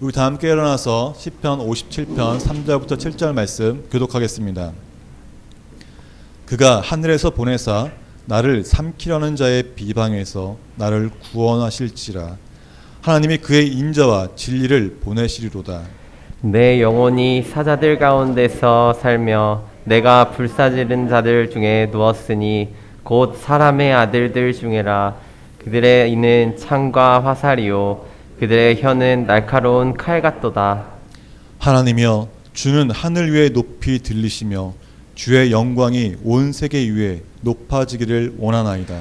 우리 다 함께 일어나서 시편 57편 3절부터 7절 말씀 교독하겠습니다. 그가 하늘에서 보내사 나를 삼키려는 자의 비방에서 나를 구원하실지라. 하나님이 그의 인자와 진리를 보내시리로다. 내 영혼이 사자들 가운데서 살며 내가 불사지른 자들 중에 누웠으니 곧 사람의 아들들 중에라. 그들의 이는 창과 화살이요 그들의 혀는 날카로운 칼 같도다. 하나님이여, 주는 하늘 위에 높이 들리시며 주의 영광이 온 세계 위에 높아지기를 원하나이다.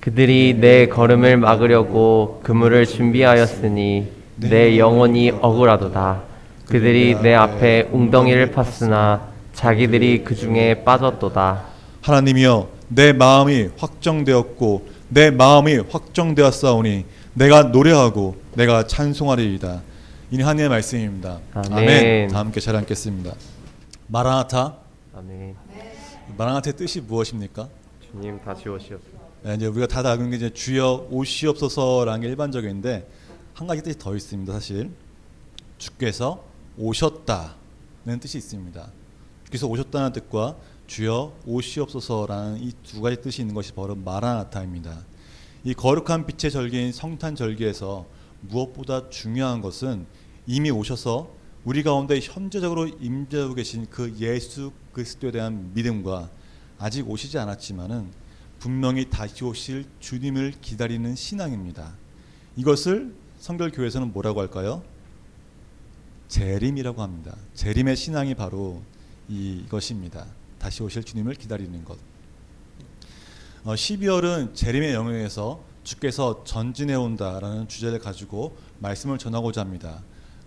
그들이 내 걸음을 막으려고 그물을 준비하였으니 내 영혼이 억울하도다. 그들이 내 앞에 웅덩이를 팠으나 자기들이 그 중에 빠졌도다. 하나님이여, 내 마음이 확정되었고 내 마음이 확정되었사오니 내가 노래하고 내가 찬송하리이다. 이는 하나님의 말씀입니다. 아멘. 다 함께 잘 읽겠습니다. 마라나타. 아멘. 마라나타의 뜻이 무엇입니까? 주님 다시 오시옵소서. 네, 이제 우리가 다 아는 게 이제 주여 오시옵소서라는 게 일반적인데 한 가지 뜻이 더 있습니다. 사실 주께서 오셨다는 뜻이 있습니다. 주께서 오셨다는 뜻과 주여 오시옵소서라는 이 두 가지 뜻이 있는 것이 바로 마라나타입니다. 이 거룩한 빛의 절기인 성탄 절기에서 무엇보다 중요한 것은 이미 오셔서 우리 가운데 현재적으로 임재하고 계신 그 예수 그리스도에 대한 믿음과 아직 오시지 않았지만은 분명히 다시 오실 주님을 기다리는 신앙입니다. 이것을 성결교회에서는 뭐라고 할까요? 재림이라고 합니다. 재림의 신앙이 바로 이것입니다. 다시 오실 주님을 기다리는 것. 12월은 재림의 영역에서 주께서 전진해 온다라는 주제를 가지고 말씀을 전하고자 합니다.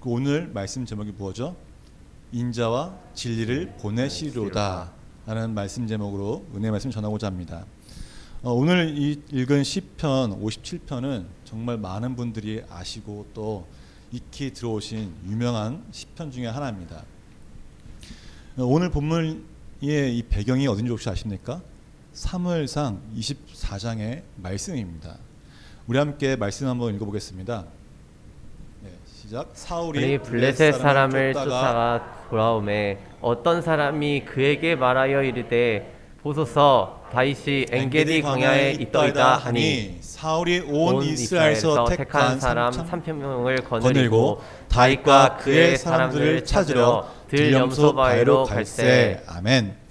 오늘 말씀 제목이 뭐죠? 인자와 진리를 보내시리로다 라는 말씀 제목으로 은혜의 말씀 전하고자 합니다. 오늘 읽은 시편 57편은 정말 많은 분들이 아시고 또 익히 들어오신 유명한 시편 중에 하나입니다. 오늘 본문의 이 배경이 어딘지 혹시 아십니까? 사무엘상 24장의 말씀입니다. 우리 함께 말씀 한번 읽어보겠습니다. 네, 시작. 사울이 블레셋 사람을 쫓아가 돌아오매 어떤 사람이 그에게 말하여 이르되 보소서 다윗이 엔게디 광야에 있더이다 하니 사울이 온 이스라엘에서 택한 사람 3,000명을 거느리고 다윗과 그의 사람들을 찾으러 들염소 바위로 갈새. 아멘.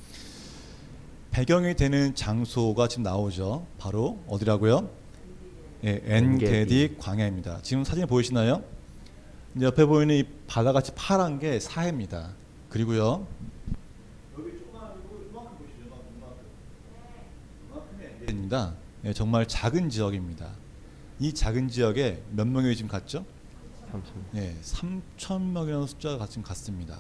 배경이 되는 장소가 지금 나오죠. 바로 어디라고요? 예, 엔게디 광야입니다. 지금 사진 보이시나요? 이제 옆에 보이는 이 바다같이 파란 게 사해입니다. 그리고요, 여기 조그만 이만큼 보시죠. 이만큼이 엔게디입니다. 예, 정말 작은 지역입니다. 이 작은 지역에 몇 명이 지금 갔죠? 3,000명. 예, 3,000명이라는 숫자가 지금 갔습니다.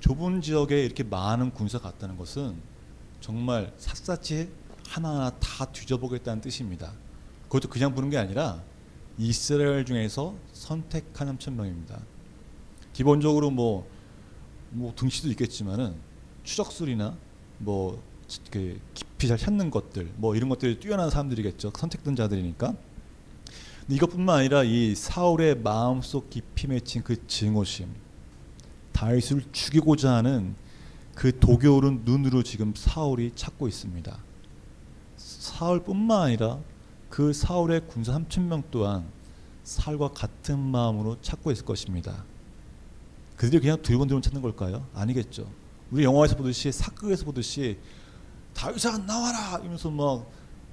좁은 지역에 이렇게 많은 군사가 갔다는 것은 정말 샅샅이 하나하나 다 뒤져보겠다는 뜻입니다. 그것도 그냥 부른 게 아니라 이스라엘 중에서 선택한 3,000명입니다. 기본적으로 뭐 등치도 있겠지만은 추적술이나 그 깊이 잘 찾는 것들 이런 것들이 뛰어난 사람들이겠죠. 선택된 자들이니까. 근데 이것뿐만 아니라 이 사울의 마음속 깊이 맺힌 그 증오심, 다윗을 죽이고자 하는 그 도겨오른 눈으로 지금 사울이 찾고 있습니다. 사울뿐만 아니라 그 사울의 군사 3,000명 또한 사울과 같은 마음으로 찾고 있을 것입니다. 그들이 그냥 두리번두리번 찾는 걸까요? 아니겠죠. 우리 영화에서 보듯이 사극에서 보듯이 다윗아 나와라 이러면서 막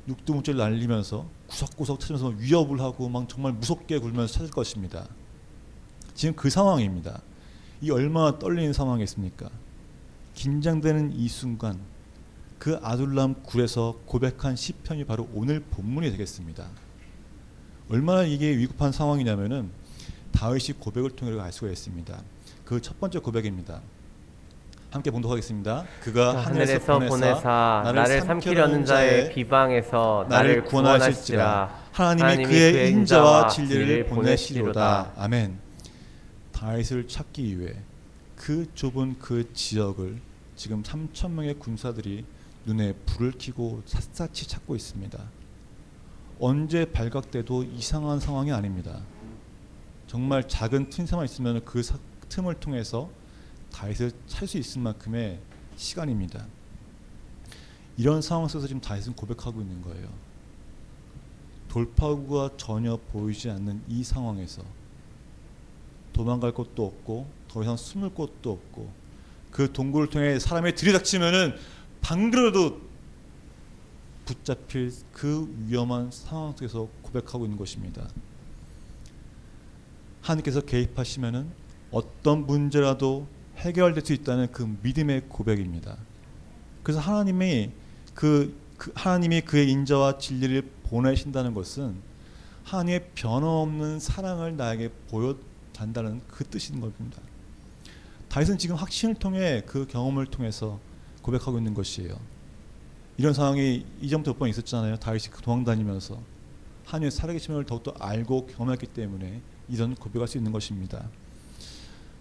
육두문자를 날리면서 구석구석 찾으면서 위협을 하고 막 정말 무섭게 굴면서 찾을 것입니다. 지금 그 상황입니다. 이 얼마나 떨리는 상황이겠습니까? 긴장되는 이 순간 그 아둘람 굴에서 고백한 시편이 바로 오늘 본문이 되겠습니다. 얼마나 이게 위급한 상황이냐면은 다윗이 고백을 통해 알 수가 있습니다. 그 첫 번째 고백입니다. 함께 봉독하겠습니다. 그가 하늘에서 보내사 나를 삼키려는 자의 비방에서 나를 구원하실지라. 하나님이 그의 인자와 진리를 보내시리로다. 아멘. 다윗을 찾기 위해 그 좁은 그 지역을 지금 3,000명의 군사들이 눈에 불을 켜고 샅샅이 찾고 있습니다. 언제 발각돼도 이상한 상황이 아닙니다. 정말 작은 틈새만 있으면 그 틈을 통해서 다윗을 찾을 수 있을 만큼의 시간입니다. 이런 상황 속에서 지금 다윗은 고백하고 있는 거예요. 돌파구가 전혀 보이지 않는 이 상황에서 도망갈 곳도 없고 더 이상 숨을 곳도 없고 그 동굴을 통해 사람이 들이닥치면은 방금이라도 붙잡힐 그 위험한 상황 속에서 고백하고 있는 것입니다. 하나님께서 개입하시면은 어떤 문제라도 해결될 수 있다는 그 믿음의 고백입니다. 그래서 하나님이 하나님이 그의 인자와 진리를 보내신다는 것은 하나님의 변함없는 사랑을 나에게 보여준다는 그 뜻인 겁니다. 다윗은 지금 확신을 통해 그 경험을 통해서 고백하고 있는 것이에요. 이런 상황이 이전부터 몇 번 있었잖아요. 다윗이 도망다니면서 하나님의 살아계심을 더욱더 알고 경험했기 때문에 이런 고백할 수 있는 것입니다.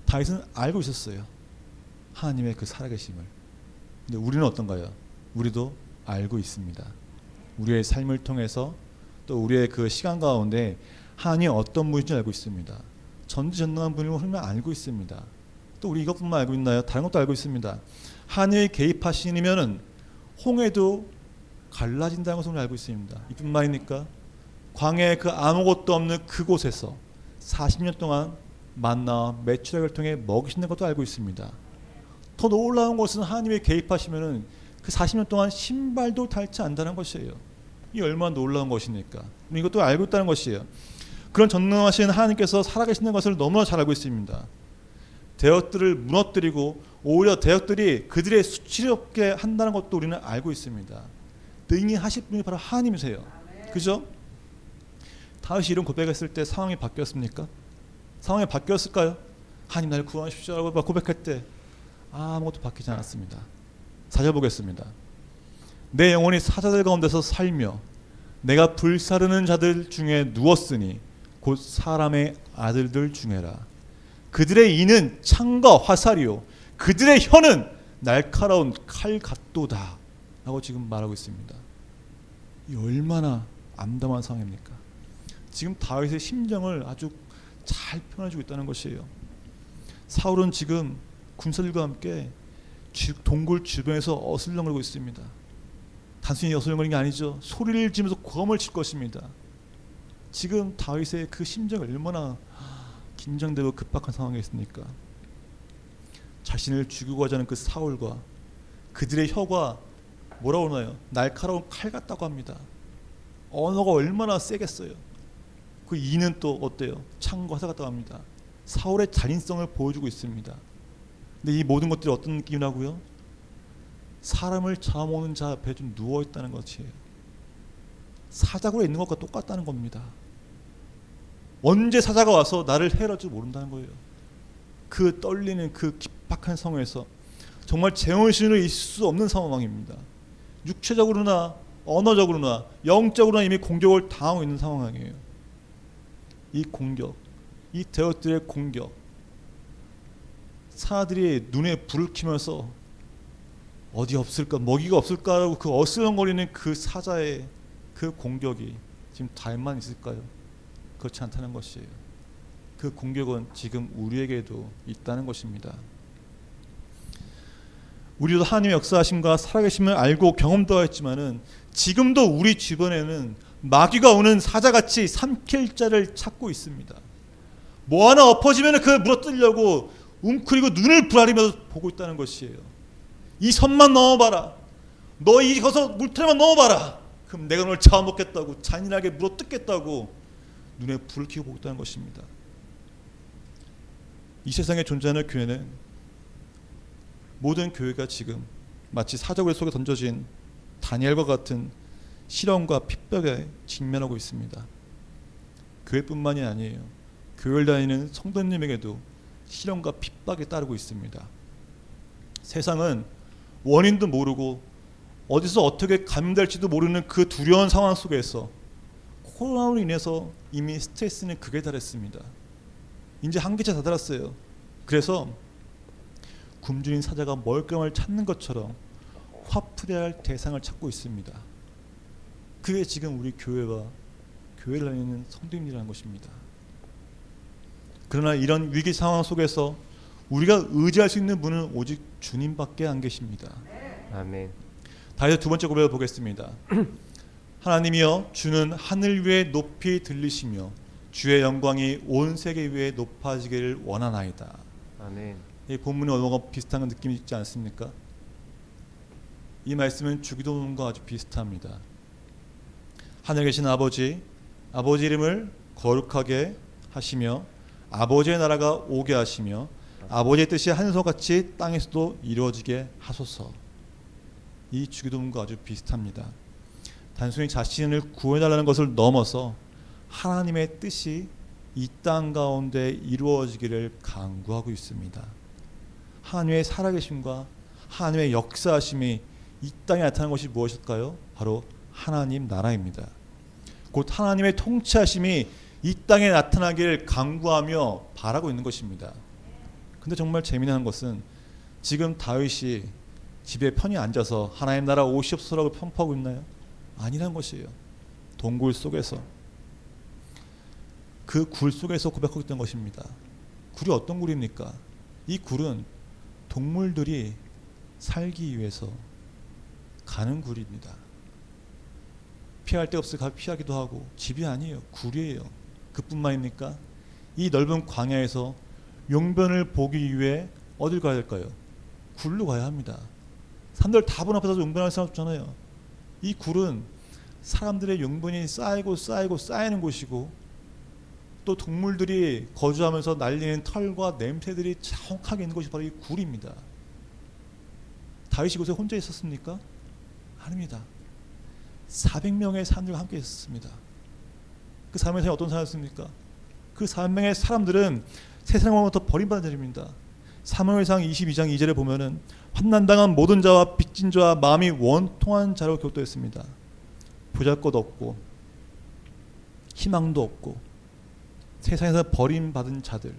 다윗은 알고 있었어요. 하나님의 그 살아계심을. 근데 우리는 어떤가요? 우리도 알고 있습니다. 우리의 삶을 통해서 또 우리의 그 시간 가운데 하나님이 어떤 분인지 알고 있습니다. 전지전능한 분임을 알고 있습니다. 또 우리 이것뿐만 알고 있나요? 다른 것도 알고 있습니다. 하나님이 개입하시면은 홍해도 갈라진다는 것을 알고 있습니다. 이뿐만입니까? 광야에 그 아무것도 없는 그곳에서 40년 동안 만나와 메추라기를 통해 먹이시는 것도 알고 있습니다. 더 놀라운 것은 하나님이 개입하시면은 그 40년 동안 신발도 닳지 않는다는 것이에요. 이 얼마나 놀라운 것입니까? 이것도 알고 있다는 것이에요. 그런 전능하신 하나님께서 살아계시는 것을 너무나 잘 알고 있습니다. 대역들을 무너뜨리고 오히려 대역들이 그들의 수치롭게 한다는 것도 우리는 알고 있습니다. 능히 하실 분이 바로 하나님이세요. 그죠? 다윗이 이런 고백했을 때 상황이 바뀌었습니까? 상황이 바뀌었을까요? 하나님 나를 구원하십시오 라고 고백할 때 아무것도 바뀌지 않았습니다. 4절 보겠습니다. 내 영혼이 사자들 가운데서 살며 내가 불사르는 자들 중에 누웠으니 곧 사람의 아들들 중에라. 그들의 이는 창과 화살이요 그들의 혀는 날카로운 칼 같도다 라고 지금 말하고 있습니다. 이 얼마나 암담한 상황입니까? 지금 다윗의 심정을 아주 잘 표현해주고 있다는 것이에요. 사울은 지금 군사들과 함께 동굴 주변에서 어슬렁거리고 있습니다. 단순히 어슬렁거리는 게 아니죠. 소리를 지르면서 고함을 칠 것입니다. 지금 다윗의 그 심정이 얼마나 긴장되고 급박한 상황에 있습니까? 자신을 죽이고 하자는 그 사울과 그들의 혀가 뭐라고 하나요? 날카로운 칼 같다고 합니다. 언어가 얼마나 세겠어요. 그 이는 또 어때요? 창과 화살 같다고 합니다. 사울의 잔인성을 보여주고 있습니다. 근데 이 모든 것들이 어떤 느낌이라고요? 사람을 잡아먹는 자 앞에 좀 누워있다는 것이에요. 사자굴에 있는 것과 똑같다는 겁니다. 언제 사자가 와서 나를 해할 줄 모른다는 거예요. 그 떨리는 그 긴박한 상황에서 정말 제정신으로 있을 수 없는 상황입니다. 육체적으로나 언어적으로나 영적으로나 이미 공격을 당하고 있는 상황이에요. 이 공격, 이 대역들의 공격, 사람들이 눈에 불을 켜면서 어디 없을까, 먹이가 없을까라고 그 어슬렁거리는 그 사자의 그 공격이 지금 다윗만 있을까요? 그렇지 않다는 것이에요. 그 공격은 지금 우리에게도 있다는 것입니다. 우리도 하나님의 역사하심과 살아계심을 알고 경험도 했지만은 지금도 우리 주변에는 마귀가 오는 사자같이 삼킬 자를 찾고 있습니다. 뭐 하나 엎어지면 그 물어뜯으려고 웅크리고 눈을 부라리면서 보고 있다는 것이에요. 이 선만 넘어봐라. 너 이거서 물터리만 넘어봐라. 그럼 내가 너를 잡아먹겠다고, 잔인하게 물어뜯겠다고 눈에 불을 켜고 보고 있다는 것입니다. 이 세상에 존재하는 교회는 모든 교회가 지금 마치 사자굴 속에 던져진 다니엘과 같은 시련과 핍박에 직면하고 있습니다. 교회뿐만이 아니에요. 교회를 다니는 성도님에게도 시련과 핍박에 따르고 있습니다. 세상은 원인도 모르고 어디서 어떻게 감염될지도 모르는 그 두려운 상황 속에서 코로나로 인해서 이미 스트레스는 극에 달했습니다. 이제 한계치에 다다랐어요. 그래서 굶주린 사자가 먹잇감을 찾는 것처럼 화풀이해야 할 대상을 찾고 있습니다. 그게 지금 우리 교회와 교회를 다니는 성도님이라는 것입니다. 그러나 이런 위기 상황 속에서 우리가 의지할 수 있는 분은 오직 주님밖에 안 계십니다. 아멘. 다윗의 두 번째 고백을 보겠습니다. 하나님이여 주는 하늘 위에 높이 들리시며 주의 영광이 온 세계 위에 높아지기를 원하나이다. 아멘. 이 본문의 언어가 비슷한 느낌이 있지 않습니까? 이 말씀은 주기도문과 아주 비슷합니다. 하늘에 계신 아버지, 아버지 이름을 거룩하게 하시며 아버지의 나라가 오게 하시며 아버지의 뜻이 하늘에서 같이 땅에서도 이루어지게 하소서. 이 주기도문과 아주 비슷합니다. 단순히 자신을 구해달라는 것을 넘어서 하나님의 뜻이 이 땅 가운데 이루어지기를 간구하고 있습니다. 하나님의 살아계심과 하나님의 역사하심이 이 땅에 나타난 것이 무엇일까요? 바로 하나님 나라입니다. 곧 하나님의 통치하심이 이 땅에 나타나기를 간구하며 바라고 있는 것입니다. 근데 정말 재미난 것은 지금 다윗이 집에 편히 앉아서 하나님 나라 오시옵소서라고 편포하고 있나요? 아니란 것이에요. 동굴 속에서, 그 굴 속에서 고백하고 있던 것입니다. 굴이 어떤 굴입니까? 이 굴은 동물들이 살기 위해서 가는 굴입니다. 피할 데 없으니까 피하기도 하고, 집이 아니에요. 굴이에요. 그뿐만입니까? 이 넓은 광야에서 용변을 보기 위해 어딜 가야 될까요? 굴로 가야 합니다. 사람들 다분 앞에서 용변할 수 없잖아요. 이 굴은 사람들의 용변이 쌓이고 쌓이는 곳이고, 또 동물들이 거주하면서 날리는 털과 냄새들이 자욱하게 있는 것이 바로 이 굴입니다. 다윗이 이곳에 혼자 있었습니까? 아닙니다. 400명의 사람들과 함께 있었습니다. 그 400명의 사람이 어떤 사람이었습니까? 그 400명의 사람들은 세상으로부터 버림받은 자입니다. 사무엘상 22장 2절에 보면은 환난당한 모든 자와 빚진 자와 마음이 원통한 자로 기록되었습니다. 보잘것 없고 희망도 없고 세상에서 버림받은 자들,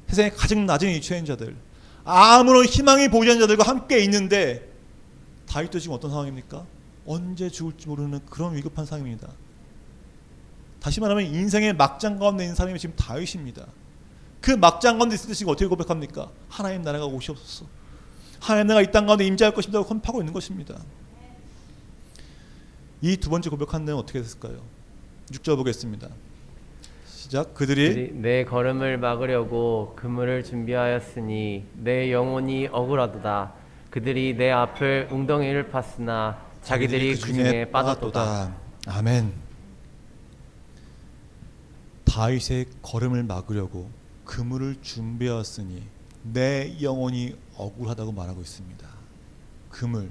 세상에 가장 낮은 위치에 있는 자들, 아무런 희망이 보이지 않는 자들과 함께 있는데 다윗도 지금 어떤 상황입니까? 언제 죽을지 모르는 그런 위급한 상황입니다. 다시 말하면 인생의 막장 가운데 있는 사람이 지금 다윗입니다. 그 막장 가운데 있을 때 지금 어떻게 고백합니까? 하나님 나라가 오시옵소서. 하나님 나라가 이 땅 가운데 임재할 것입니다. 선포하고 있는 것입니다. 이 두 번째 고백한 데는 어떻게 됐을까요? 6절 보겠습니다. 시작. 그들이 내 걸음을 막으려고 그물을 준비하였으니 내 영혼이 억울하도다. 그들이 내 앞을 웅덩이를 팠으나 자기들이 그 중에 빠졌도다. 아멘. 다윗의 걸음을 막으려고 그물을 준비하였으니 내 영혼이 억울하다고 말하고 있습니다. 그물.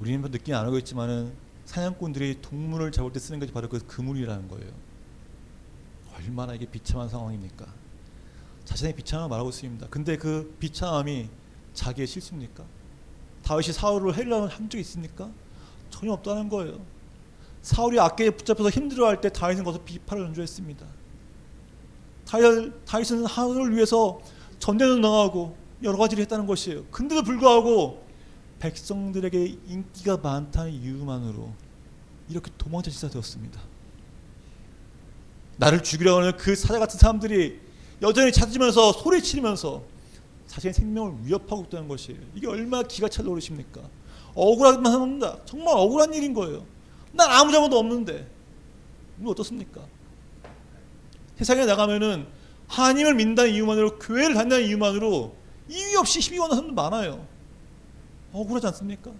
우리는 느끼지 않고 있지만은 사냥꾼들이 동물을 잡을 때 쓰는 것이 바로 그 그물이라는 거예요. 얼마나 이게 비참한 상황입니까? 자신의 비참함을 말하고 있습니다. 근데 그 비참함이 자기의 실수입니까? 다윗이 사울을 해하려는 한 적이 있습니까? 전혀 없다는 거예요. 사울이 악계에 붙잡혀서 힘들어할 때 다윗은 거기서 비파를 연주했습니다. 다윗은 하늘을 위해서 전쟁을 나가고 여러 가지를 했다는 것이에요. 근데도 불구하고 백성들에게 인기가 많다는 이유만으로 이렇게 도망쳐 지사가 되었습니다. 나를 죽이려고 하는 그 사자 같은 사람들이 여전히 찾으면서 소리치면서 자신의 생명을 위협하고 있다는 것이에요. 이게 얼마나 기가 찰 노릇입니까? 억울하기만 합니다. 정말 억울한 일인 거예요. 난 아무 잘못도 없는데. 이거 어떻습니까? 세상에 나가면은 하나님을 믿는다는 이유만으로, 교회를 다닌다는 이유만으로 이유 없이 시비 거는 사람들 많아요. 억울하지 않습니까?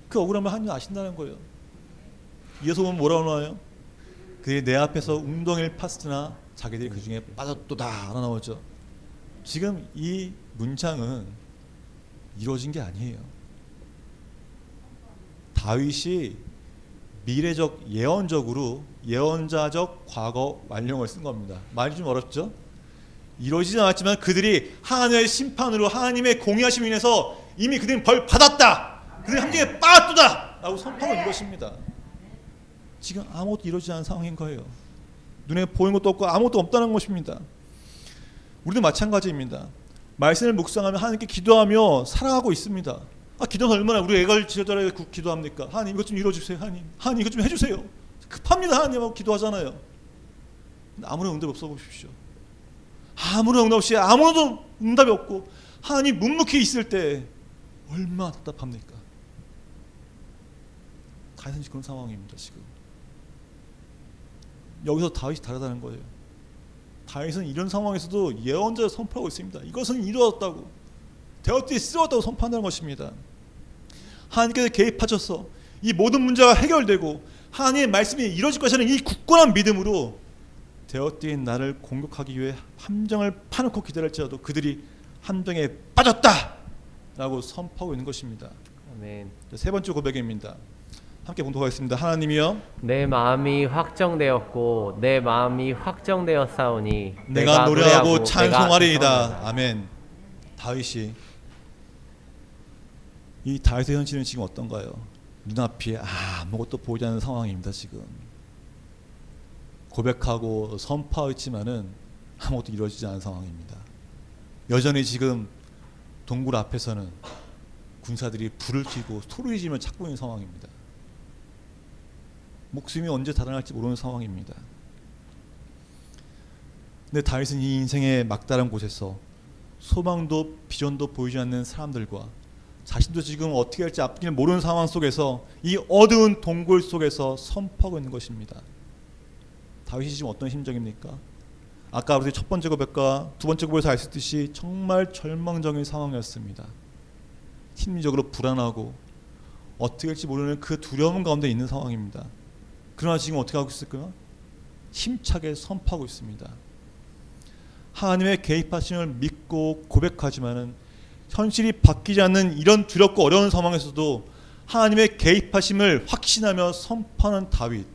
그 억울함을 하나님 아신다는 거예요. 이어서 보면 뭐라고 나와요? 그들이 내 앞에서 웅덩이를 팠으나 자기들이 그 중에 빠졌도다 하나 나오죠. 지금 이 문장은 이루어진 게 아니에요. 다윗이 미래적 예언적으로 예언자적 과거 완령을 쓴 겁니다. 말이 좀 어렵죠? 이루어지지 않았지만 그들이 하나님의 심판으로 하나님의 공의하심으로 인해서 이미 그들은 벌 받았다. 그들이 함정에 빠졌다 라고 선포하고 있는 것입니다. 지금 아무것도 이루어지지 않은 상황인 거예요. 눈에 보이는 것도 없고 아무것도 없다는 것입니다. 우리도 마찬가지입니다. 말씀을 묵상하며 하나님께 기도하며 살아가고 있습니다. 기도는 얼마나 우리 애가 지어달라고 기도합니까? 하나님 이것 좀 이루어주세요. 하나님 이것 좀 해주세요. 급합니다. 하나님하고 기도하잖아요. 아무런 응답 없어 보십시오. 아무런 응답 없이 아무도 응답이 없고 하나님 묵묵히 있을 때 얼마나 답답합니까? 다윗은 그런 상황입니다. 지금 여기서 다윗이 다르다는 거예요. 다윗은 이런 상황에서도 예언자를 선포하고 있습니다. 이것은 이루어졌다고, 되었듯이 쓰러졌다고 선포한다는 것입니다. 하나님께서 개입하셔서 이 모든 문제가 해결되고 하나님의 말씀이 이루어질 것이라는 이 굳건한 믿음으로 되었듯이 나를 공격하기 위해 함정을 파놓고 기다릴지라도 그들이 함정에 빠졌다 라고 선포하고 있는 것입니다. 아멘. 세 번째 고백입니다. 함께 봉독하겠습니다. 하나님이여, 내 마음이 확정되었고 내 마음이 확정되었사오니 내가 노래하고 찬송하리이다. 찬송하리이다. 아멘. 다윗이, 이 다윗의 현실은 지금 어떤가요? 눈앞이 아무것도 보이지 않는 상황입니다. 지금 고백하고 선포하고 있지만은 아무것도 이루어지지 않은 상황입니다. 여전히 지금 동굴 앞에서는 군사들이 불을 켜고 소리 지르며 찾고 있는 상황입니다. 목숨이 언제 달아날지 모르는 상황입니다. 근데 다윗은 이 인생의 막다른 곳에서 소망도 비전도 보이지 않는 사람들과 자신도 지금 어떻게 할지 앞길을 모르는 상황 속에서 이 어두운 동굴 속에서 선포하고 있는 것입니다. 다윗이 지금 어떤 심정입니까? 아까 우리 첫 번째 고백과 두 번째 고백에서 알았듯이 정말 절망적인 상황이었습니다. 심리적으로 불안하고 어떻게 할지 모르는 그 두려움 가운데 있는 상황입니다. 그러나 지금 어떻게 하고 있을까요? 힘차게 선포하고 있습니다. 하나님의 개입하심을 믿고 고백하지만은 현실이 바뀌지 않는 이런 두렵고 어려운 상황에서도 하나님의 개입하심을 확신하며 선포하는 다윗,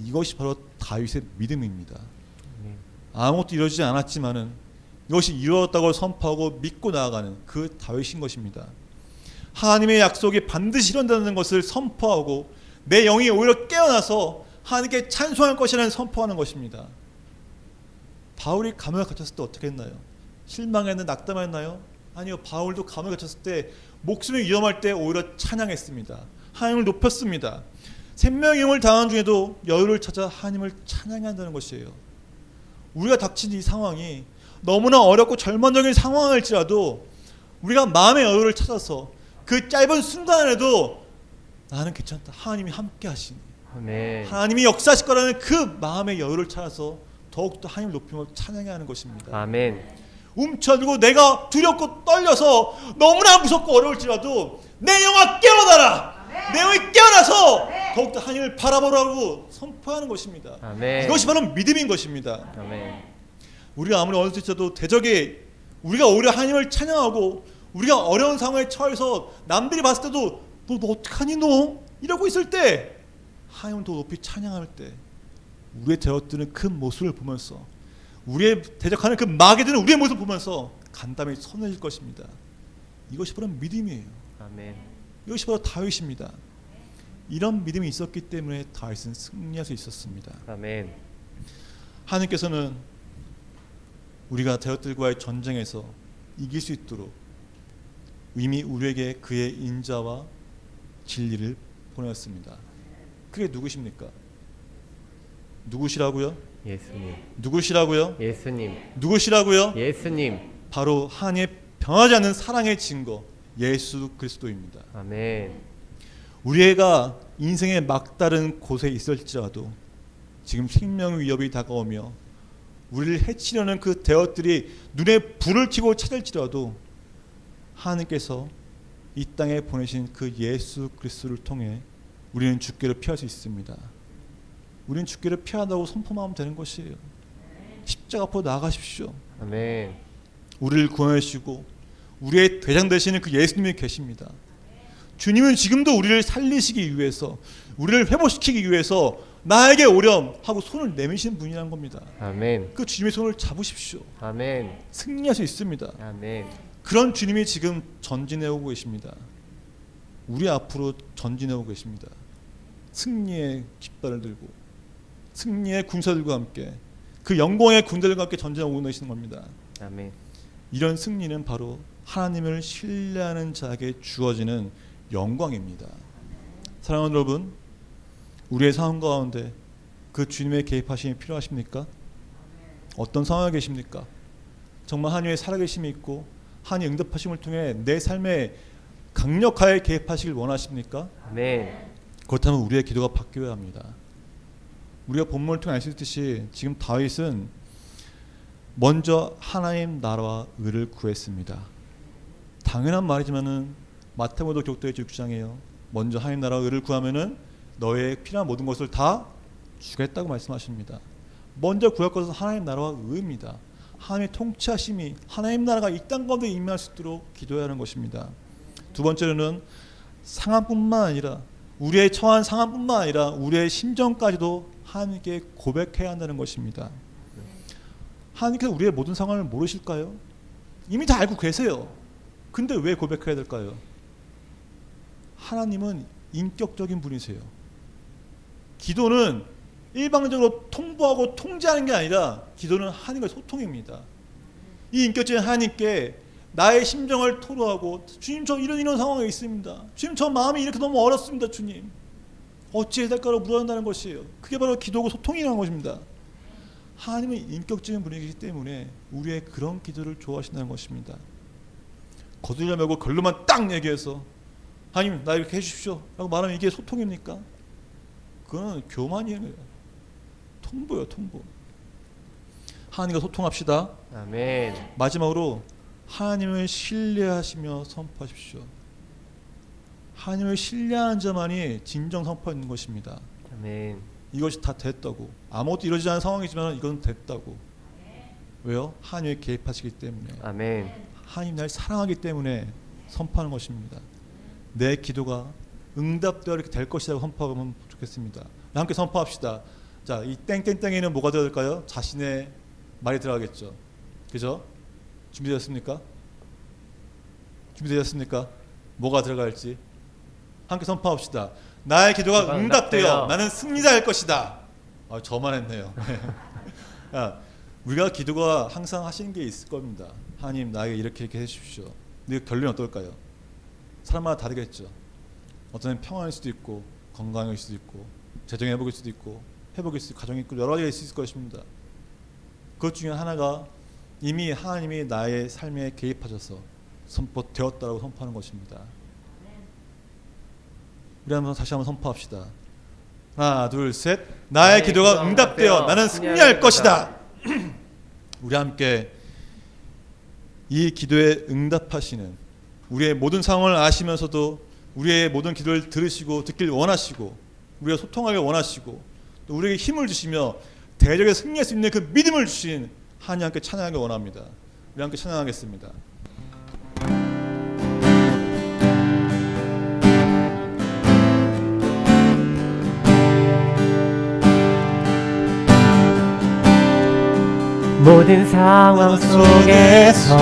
이것이 바로 다윗의 믿음입니다. 아무것도 이루어지지 않았지만은 이것이 이루어졌다고 선포하고 믿고 나아가는 그 다윗인 것입니다. 하나님의 약속이 반드시 이룬다는 것을 선포하고 내 영이 오히려 깨어나서 하나님께 찬송할 것이라는 선포하는 것입니다. 바울이 감옥에 갇혔을 때 어떻게 했나요? 실망했나요? 낙담했나요? 아니요. 바울도 감옥에 갇혔을 때 목숨이 위험할 때 오히려 찬양했습니다. 하나님을 높였습니다. 생명의 위험을 당한 중에도 여유를 찾아 하나님을 찬양한다는 것이에요. 우리가 닥친 이 상황이 너무나 어렵고 절망적인 상황일지라도 우리가 마음의 여유를 찾아서 그 짧은 순간에도 나는 괜찮다, 하나님이 함께 하시니, 아멘. 하나님이 역사하실 거라는 그 마음의 여유를 찾아서 더욱더 하나님을 높이며 찬양해야 하는 것입니다. 아멘. 움켜들고 내가 두렵고 떨려서 너무나 무섭고 어려울지라도 내 영아 깨어나라, 내 영이 깨어나서 더욱더 하나님을 바라보라고 선포하는 것입니다. 아멘. 이것이 바로 믿음인 것입니다. 아멘. 우리가 아무리 어려울지라도 대적에 우리가 오히려 하나님을 찬양하고 우리가 어려운 상황에 처해서 남들이 봤을 때도 너 어떡하니 너? 이러고 있을 때 하나님을 더 높이 찬양할 때 우리의 되어뜨는 그 모습을 보면서 우리의 대적하는 그 마귀들은 우리의 모습을 보면서 간담이 선해질 것입니다. 이것이 바로 믿음이에요. 아멘. 이것이 바로 다윗입니다. 이런 믿음이 있었기 때문에 다윗은 승리할 수 있었습니다. 아멘. 하나님께서는 우리가 대적들과의 전쟁에서 이길 수 있도록 이미 우리에게 그의 인자와 진리를 보내었습니다. 그게 누구십니까? 누구시라고요? 예수님. 누구시라고요? 예수님. 누구시라고요? 예수님. 바로 하나님의 변하지 않는 사랑의 증거 예수 그리스도입니다. 아멘. 우리가 인생의 막다른 곳에 있을지라도 지금 생명의 위협이 다가오며 우리를 해치려는 그 대적들이 눈에 불을 켜고 찾을지라도 하나님께서 이 땅에 보내신 그 예수 그리스도를 통해 우리는 죽기를 피할 수 있습니다. 우리는 죽기를 피한다고 선포하면 되는 것이에요. 십자가 앞으로 나아가십시오. 아멘. 우리를 구원해 주시고 우리의 대장 되시는 그 예수님이 계십니다. 주님은 지금도 우리를 살리시기 위해서 우리를 회복시키기 위해서 나에게 오렴 하고 손을 내미시는 분이라는 겁니다. 아멘. 그 주님의 손을 잡으십시오. 아멘. 승리할 수 있습니다. 아멘. 그런 주님이 지금 전진해 오고 계십니다. 우리 앞으로 전진해 오고 계십니다. 승리의 깃발을 들고 승리의 군사들과 함께 그 영광의 군대들과 함께 전진해 오고 계시는 겁니다. 아멘. 이런 승리는 바로 하나님을 신뢰하는 자에게 주어지는 영광입니다. 사랑하는 여러분, 우리의 삶 가운데 그 주님의 개입하심이 필요하십니까? 어떤 상황에 계십니까? 정말 하나님의 살아계심이 있고 하나님의 응답하심을 통해 내 삶에 강력하게 개입하시길 원하십니까? 아멘. 그렇다면 우리의 기도가 바뀌어야 합니다. 우리가 본문을 통해 알 수 있듯이 지금 다윗은 먼저 하나님 나라와 의를 구했습니다. 당연한 말이지만은 마태복음 교독도의 6장이에요. 먼저 하나님 나라와 의를 구하면은 너의 필요한 모든 것을 다 주겠다고 말씀하십니다. 먼저 구할 것은 하나님 나라와 의입니다. 하나님의 통치하심이 하나님 나라가 이 땅 가운데 임할 수 있도록 기도해야 하는 것입니다. 두 번째로는 상황뿐만 아니라 우리의 처한 상황뿐만 아니라 우리의 심정까지도 하나님께 고백해야 한다는 것입니다. 하나님께서 우리의 모든 상황을 모르실까요? 이미 다 알고 계세요. 근데 왜 고백해야 될까요? 하나님은 인격적인 분이세요. 기도는 일방적으로 통보하고 통제하는 게 아니라 기도는 하나님과의 소통입니다. 이 인격적인 하나님께 나의 심정을 토로하고 주님 저 이런 상황에 있습니다. 주님 저 마음이 이렇게 너무 어렵습니다. 주님 어찌 해야 될까라고 물어본다는 것이에요. 그게 바로 기도고 소통이라는 것입니다. 하나님은 인격적인 분이기 때문에 우리의 그런 기도를 좋아하신다는 것입니다. 거두려 말고 결론만 딱 얘기해서 하나님 나 이렇게 해주십시오 라고 말하면 이게 소통입니까? 그건 교만이에요. 통보예요. 통보. 하나님과 소통합시다. 아멘. 마지막으로 하나님을 신뢰하시며 선포하십시오. 하나님을 신뢰하는 자만이 진정 선포하는 것입니다. 아멘. 이것이 다 됐다고. 아무것도 이루어지지 않은 상황이지만 이건 됐다고. 왜요? 하나님이 개입하시기 때문에. 아멘. 하나님 날 사랑하기 때문에 선포하는 것입니다. 내 기도가 응답되어 이렇게 될 것이라고 선포하면 좋겠습니다. 함께 선포합시다. 자, 이 땡땡땡에는 뭐가 되어야 될까요? 자신의 말이 들어가겠죠. 그죠? 준비되셨습니까? 준비되셨습니까? 뭐가 들어갈지 함께 선포합시다. 나의 기도가 응답되어 나는 승리자일 것이다. 저만 했네요. 우리가 기도가 항상 하시는 게 있을 겁니다. 하나님 나에게 이렇게 해주십시오. 근데 결론이 어떨까요? 사람마다 다르겠죠. 어떤 평안일 수도 있고 건강일 수도 있고 재정 회복일 수도 있고 회복일 수도 있고 가정이 있고 여러 가지가 있을 것입니다. 그것 중에 하나가 이미 하나님이 나의 삶에 개입하셔서 선포되었다라고 선포하는 것입니다. 우리 한번 다시 한번 선포합시다. 하나 둘 셋. 나의 기도가 응답되어 나는 승리할 것이다. 우리 함께 이 기도에 응답하시는 우리의 모든 상황을 아시면서도 우리의 모든 기도를 들으시고 듣길 원하시고 우리가 소통하길 원하시고 또 우리에게 힘을 주시며 대적에 승리할 수 있는 그 믿음을 주신 하나님 함께 찬양하길 원합니다. 우리 함께 찬양하겠습니다. 모든 상황 속에서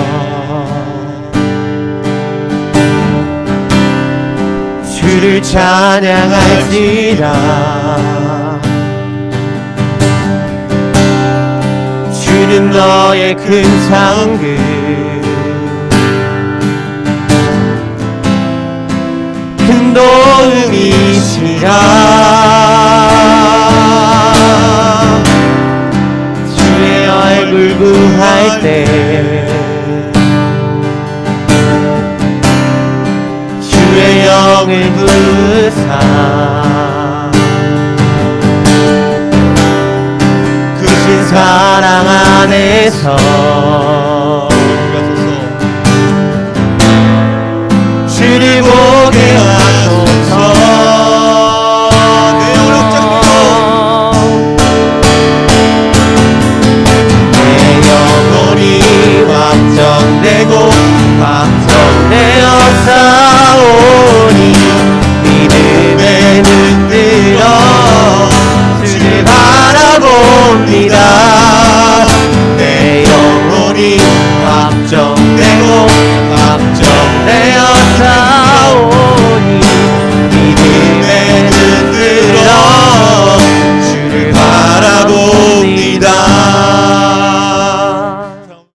주를 찬양할지라. 주는 너의 큰 상급 큰 도움이시라. 주의 얼굴 구할 때 주의 영을 부사 크신 사랑 안에서